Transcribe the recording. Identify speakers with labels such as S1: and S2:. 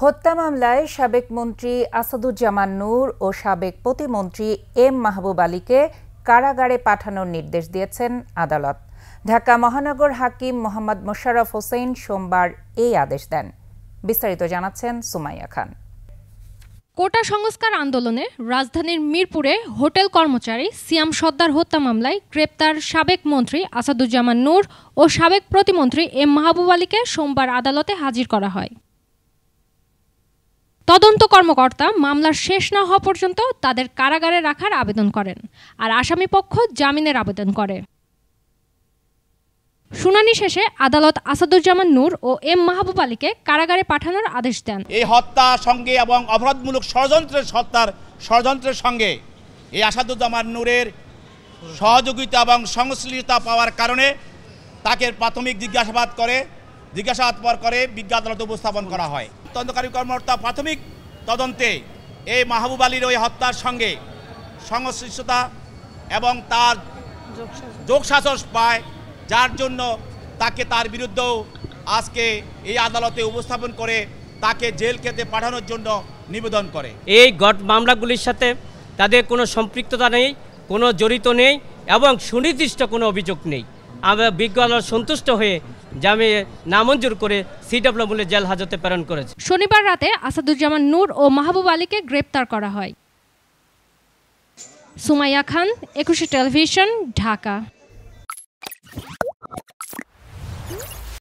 S1: হত্যা মামলায় সাবেক মন্ত্রী আসাদুজ্জামান নূর ও সাবেক প্রতিমন্ত্রী এম মাহবুব আলীকে কারাগারে পাঠানোর নির্দেশ দিয়েছেন আদালত। ঢাকা মহানগর হাকিম মোহাম্মদ মোশাররফ হোসেন সোমবার এই আদেশ দেন। বিস্তারিত জানাচ্ছেন সুমাইয়া খান।
S2: কোটা সংস্কার আন্দোলনে রাজধানীর মিরপুরে হোটেল কর্মচারী সিয়াম সর্দার হত্যা মামলায় গ্রেপ্তার সাবেক মন্ত্রী আসাদুজ্জামান নূর ও সাবেক প্রতিমন্ত্রী এম মাহবুব আলীকে সোমবার আদালতে হাজির করা হয়। তদন্ত কর্মকর্তা মামলার শেষ না হওয়া পর্যন্ত তাদের কারাগারে রাখার আবেদন করেন, আর আসামিপক্ষ জামিনের আবেদন করে। শুনানি শেষে আদালত আসাদুজ্জামান নূর ও এম মাহবুব আলীকে কারাগারে পাঠানোর আদেশ দেন।
S3: এই হত্যা সঙ্গে এবং অপরাধমূলক ষড়যন্ত্রের সঙ্গে এই আসাদুজ্জামান নূরের সহযোগিতা এবং সংশ্লিষ্টতা পাওয়ার কারণে তাকে প্রাথমিক জিজ্ঞাসাবাদ করে বিজ্ঞ আদালতে উপস্থাপন করা হয়। তদন্তকারী কর্মকর্তা প্রাথমিক তদন্তে এই মাহবুব আলীর ওই হত্যার সঙ্গে সংশ্লিষ্টতা এবং তার যোগসাজশ পায়, যার জন্য তাকে তার বিরুদ্ধেও আজকে এই আদালতে উপস্থাপন করে তাকে জেল খেতে পাঠানোর জন্য নিবেদন করে।
S4: এই মামলাগুলির সাথে তাদের কোনো সম্পৃক্ততা নেই, কোনো জড়িত নেই এবং সুনির্দিষ্ট কোনো অভিযোগ নেই। আমরা বিজ্ঞ আদালত সন্তুষ্ট হয়ে জামিন নামঞ্জুর করে সিডব্লিউ জেল হাজতে প্রেরণ করেছে।
S2: শনিবার রাতে আসাদুজ্জামান নূর ও মাহবুব আলীকে গ্রেপ্তার করা হয়। সুমাইয়া খান, 21 টেলিভিশন, ঢাকা।